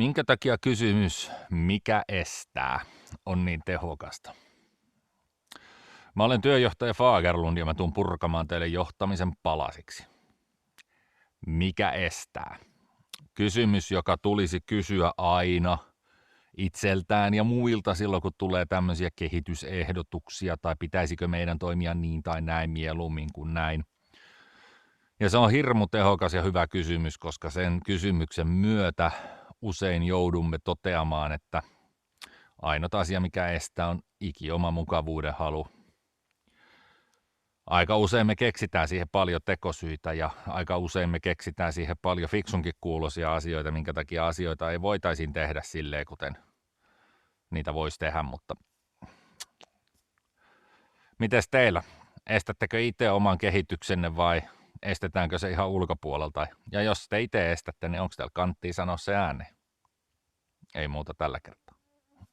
Minkä takia kysymys, mikä estää, on niin tehokasta? Mä olen työjohtaja Fagerlund ja mä tuun purkamaan teille johtamisen palasiksi. Mikä estää? Kysymys, joka tulisi kysyä aina itseltään ja muilta silloin, kun tulee tämmöisiä kehitysehdotuksia tai pitäisikö meidän toimia niin tai näin mieluummin kuin näin. Ja se on hirmu tehokas ja hyvä kysymys, koska sen kysymyksen myötä usein joudumme toteamaan, että ainut asia, mikä estää, on ikioma mukavuuden halu. Aika usein me keksitään siihen paljon tekosyitä ja aika usein me keksitään siihen paljon fiksunkin kuuloisia asioita, minkä takia asioita ei voitaisiin tehdä silleen, kuten niitä voisi tehdä, mutta mites teillä? Estättekö itse oman kehityksenne vai estetäänkö se ihan ulkopuolelta? Ja jos te itse estätte, niin onko teillä kanttia sanoa se ääneen? Ei muuta tällä kertaa.